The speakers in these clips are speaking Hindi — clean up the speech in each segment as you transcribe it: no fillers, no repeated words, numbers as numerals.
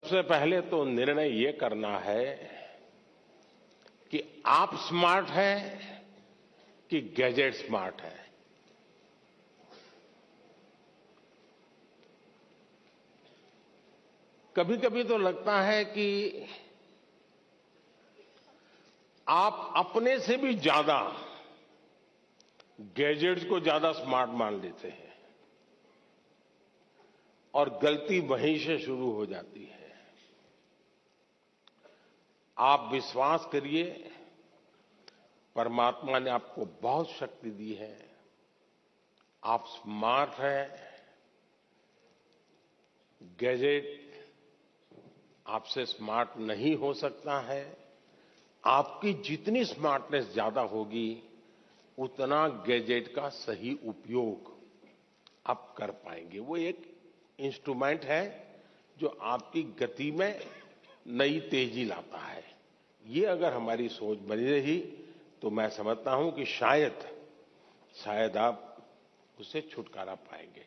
सबसे पहले तो निर्णय ये करना है कि आप स्मार्ट हैं कि गैजेट स्मार्ट है। कभी कभी तो लगता है कि आप अपने से भी ज्यादा गैजेट्स को ज्यादा स्मार्ट मान लेते हैं और गलती वहीं से शुरू हो जाती है। आप विश्वास करिए, परमात्मा ने आपको बहुत शक्ति दी है। आप स्मार्ट हैं। गैजेट आपसे स्मार्ट नहीं हो सकता है। आपकी जितनी स्मार्टनेस ज्यादा होगी, उतना गैजेट का सही उपयोग आप कर पाएंगे। वो एक इंस्ट्रूमेंट है जो आपकी गति में नई तेजी लाता है। ये अगर हमारी सोच बनी रही तो मैं समझता हूं कि शायद आप उससे छुटकारा पाएंगे।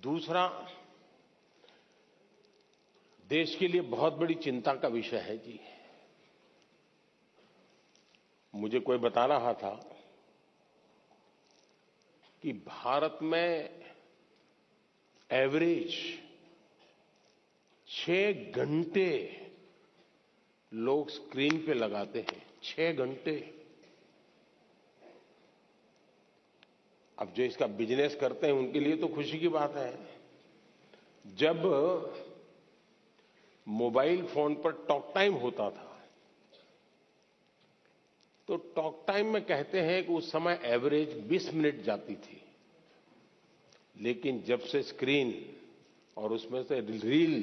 दूसरा, देश के लिए बहुत बड़ी चिंता का विषय है जी। मुझे कोई बता रहा था कि भारत में एवरेज 6 घंटे लोग स्क्रीन पे लगाते हैं। 6 घंटे। अब जो इसका बिजनेस करते हैं उनके लिए तो खुशी की बात है। जब मोबाइल फोन पर टॉक टाइम होता था तो टॉक टाइम में कहते हैं कि उस समय एवरेज 20 मिनट जाती थी। लेकिन जब से स्क्रीन और उसमें से रील,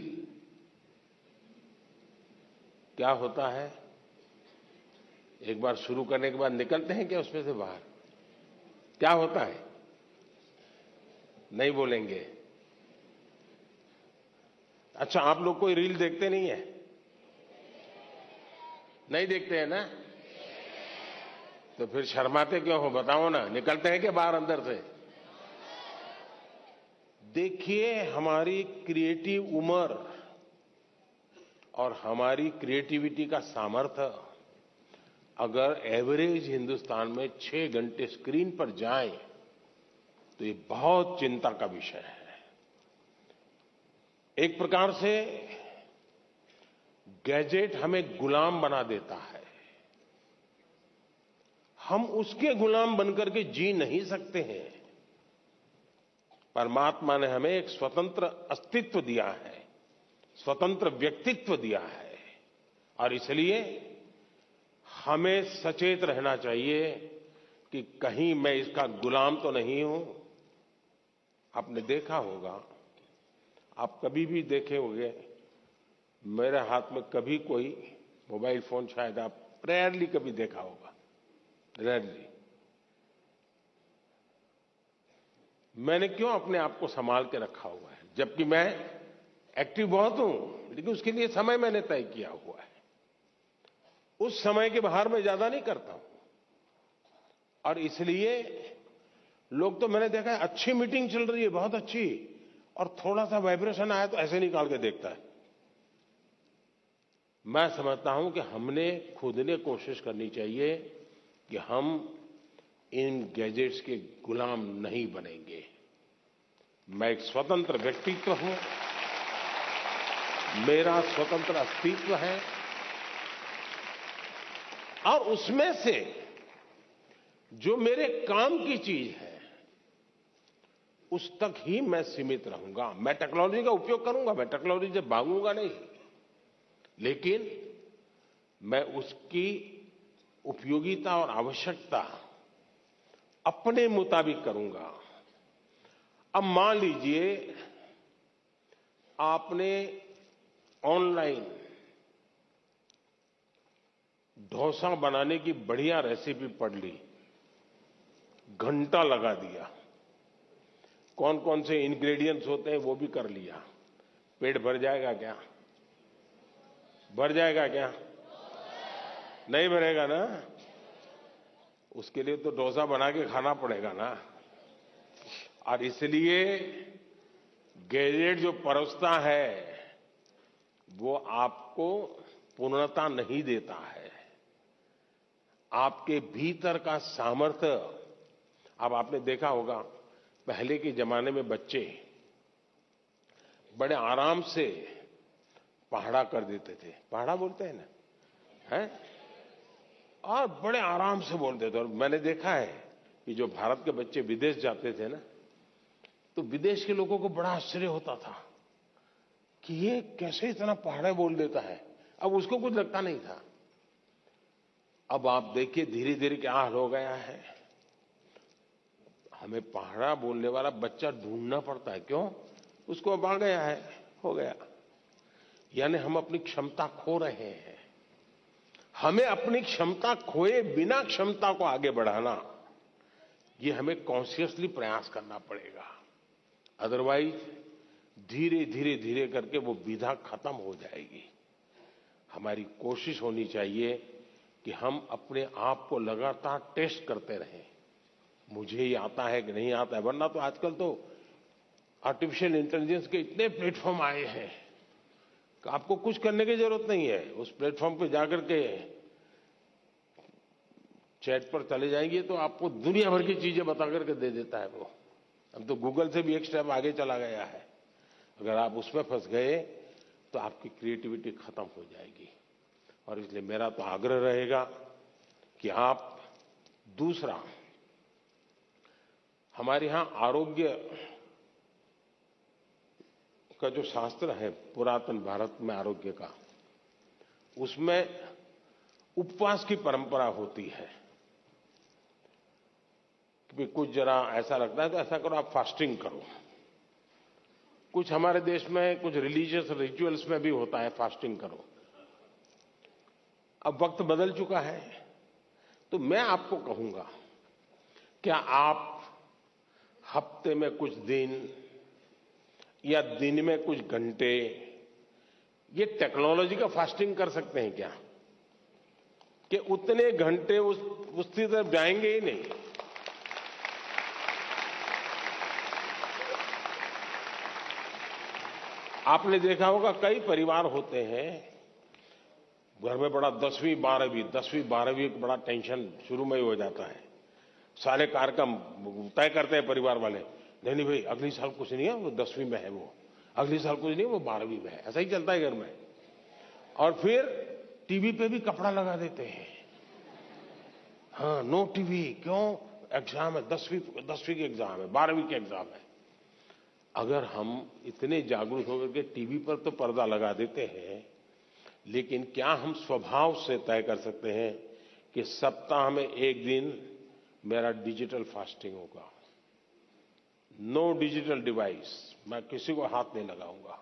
क्या होता है, एक बार शुरू करने के बाद निकलते हैं क्या उसमें से बाहर? क्या होता है? नहीं बोलेंगे। अच्छा, आप लोग कोई रील देखते नहीं है? नहीं देखते हैं ना? तो फिर शर्माते क्यों हो? बताओ ना, निकलते हैं क्या बाहर अंदर से? देखिए, हमारी क्रिएटिव उम्र और हमारी क्रिएटिविटी का सामर्थ्य अगर एवरेज हिंदुस्तान में 6 घंटे स्क्रीन पर जाए तो ये बहुत चिंता का विषय है। एक प्रकार से गैजेट हमें गुलाम बना देता है। हम उसके गुलाम बनकर के जी नहीं सकते हैं। परमात्मा ने हमें एक स्वतंत्र अस्तित्व दिया है, स्वतंत्र व्यक्तित्व दिया है, और इसलिए हमें सचेत रहना चाहिए कि कहीं मैं इसका गुलाम तो नहीं हूं। आपने देखा होगा, आप कभी भी देखे होंगे, मेरे हाथ में कभी कोई मोबाइल फोन शायद आप रेयरली कभी देखा होगा, रेयरली। मैंने क्यों अपने आप को संभाल के रखा हुआ है? जबकि मैं एक्टिव बहुत हूं, लेकिन उसके लिए समय मैंने तय किया हुआ है। उस समय के बाहर मैं ज्यादा नहीं करता हूं। और इसलिए लोग, तो मैंने देखा है, अच्छी मीटिंग चल रही है, बहुत अच्छी, और थोड़ा सा वाइब्रेशन आया तो ऐसे निकाल के देखता है। मैं समझता हूं कि हमने खुद ने कोशिश करनी चाहिए कि हम इन गैजेट्स के गुलाम नहीं बनेंगे। मैं एक स्वतंत्र व्यक्तित्व हूं, मेरा स्वतंत्र अस्तित्व है, और उसमें से जो मेरे काम की चीज है उस तक ही मैं सीमित रहूंगा। मैं टेक्नोलॉजी का उपयोग करूंगा, मैं टेक्नोलॉजी से भागूंगा नहीं, लेकिन मैं उसकी उपयोगिता और आवश्यकता अपने मुताबिक करूंगा। अब मान लीजिए आपने ऑनलाइन डोसा बनाने की बढ़िया रेसिपी पढ़ ली, घंटा लगा दिया, कौन कौन से इंग्रेडिएंट्स होते हैं वो भी कर लिया। पेट भर जाएगा क्या? भर जाएगा क्या? नहीं भरेगा ना? उसके लिए तो डोसा बना के खाना पड़ेगा ना। और इसलिए गैजेट जो परोसता है वो आपको पूर्णता नहीं देता है। आपके भीतर का सामर्थ्य, अब आपने देखा होगा पहले के जमाने में बच्चे बड़े आराम से पहाड़ा कर देते थे, पहाड़ा बोलते हैं ना, हैं? और बड़े आराम से बोलते थे। और मैंने देखा है कि जो भारत के बच्चे विदेश जाते थे ना, तो विदेश के लोगों को बड़ा आश्चर्य होता था कि ये कैसे इतना पहाड़ा बोल देता है। अब उसको कुछ लगता नहीं था। अब आप देखिए धीरे धीरे क्या हाल हो गया है। हमें पहाड़ा बोलने वाला बच्चा ढूंढना पड़ता है। क्यों? उसको अब आ गया है, हो गया। यानी हम अपनी क्षमता खो रहे हैं। हमें अपनी क्षमता खोए बिना क्षमता को आगे बढ़ाना, ये हमें कॉन्शियसली प्रयास करना पड़ेगा। अदरवाइज धीरे धीरे धीरे करके वो विधा खत्म हो जाएगी। हमारी कोशिश होनी चाहिए कि हम अपने आप को लगातार टेस्ट करते रहें। मुझे ये आता है कि नहीं आता है, वरना तो आजकल तो आर्टिफिशियल इंटेलिजेंस के इतने प्लेटफॉर्म आए हैं कि आपको कुछ करने की जरूरत नहीं है। उस प्लेटफॉर्म पे जाकर के चैट पर चले जाएंगे तो आपको दुनिया भर की चीजें बता करके दे देता है वो। अब तो गूगल से भी एक स्टेप आगे चला गया है। अगर आप उसमें फंस गए तो आपकी क्रिएटिविटी खत्म हो जाएगी। और इसलिए मेरा तो आग्रह रहेगा कि आप, दूसरा, हमारे यहां आरोग्य का जो शास्त्र है पुरातन भारत में आरोग्य का, उसमें उपवास की परंपरा होती है कि कुछ जरा ऐसा लगता है तो ऐसा करो, आप फास्टिंग करो। कुछ हमारे देश में कुछ रिलीजियस रिचुअल्स में भी होता है फास्टिंग करो। अब वक्त बदल चुका है, तो मैं आपको कहूंगा, क्या आप हफ्ते में कुछ दिन या दिन में कुछ घंटे ये टेक्नोलॉजी का फास्टिंग कर सकते हैं क्या? कि उतने घंटे उसकी तरफ जाएंगे ही नहीं। आपने देखा होगा कई परिवार होते हैं, घर में बड़ा 10वीं 12वीं एक बड़ा टेंशन शुरू में ही हो जाता है। सारे कार्यक्रम तय करते हैं परिवार वाले, नहीं भाई अगली साल कुछ नहीं है, वो 10वीं में है, वो अगली साल कुछ नहीं है, वो 12वीं में है। ऐसा ही चलता है घर में। और फिर टीवी पे भी कपड़ा लगा देते हैं, हाँ नो टीवी। क्यों? एग्जाम है, 10वीं की एग्जाम है, 12वीं की एग्जाम है। अगर हम इतने जागरूक होकर के टीवी पर तो पर्दा लगा देते हैं, लेकिन क्या हम स्वभाव से तय कर सकते हैं कि सप्ताह में एक दिन मेरा डिजिटल फास्टिंग होगा, नो डिजिटल डिवाइस, मैं किसी को हाथ नहीं लगाऊंगा।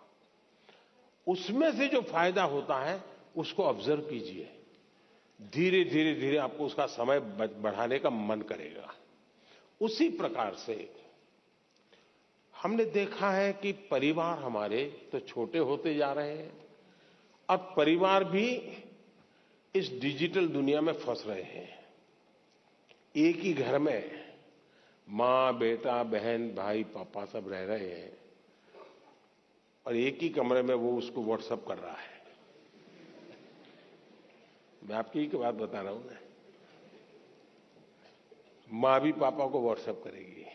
उसमें से जो फायदा होता है उसको ऑब्जर्व कीजिए। धीरे धीरे धीरे आपको उसका समय बढ़ाने का मन करेगा। उसी प्रकार से हमने देखा है कि परिवार हमारे तो छोटे होते जा रहे हैं और परिवार भी इस डिजिटल दुनिया में फंस रहे हैं। एक ही घर में मां, बेटा, बहन, भाई, पापा सब रह रहे हैं और एक ही कमरे में वो उसको व्हाट्सएप कर रहा है। मैं आपकी एक बात बता रहा हूं ना, मां भी पापा को व्हाट्सएप करेगी।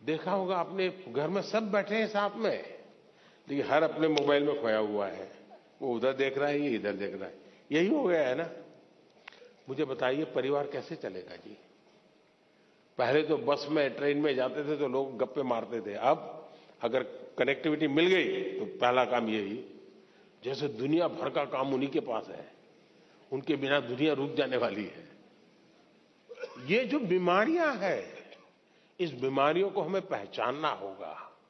देखा होगा आपने, घर में सब बैठे हैं साथ में, लेकिन हर अपने मोबाइल में खोया हुआ है। वो उधर देख रहा है, ये इधर देख रहा है। यही हो गया है ना। मुझे बताइए परिवार कैसे चलेगा जी? पहले तो बस में, ट्रेन में जाते थे तो लोग गप्पे मारते थे। अब अगर कनेक्टिविटी मिल गई तो पहला काम यही, जैसे दुनिया भर का काम उन्हीं के पास है, उनके बिना दुनिया रुक जाने वाली है। ये जो बीमारियां हैं, इस बीमारियों को हमें पहचानना होगा।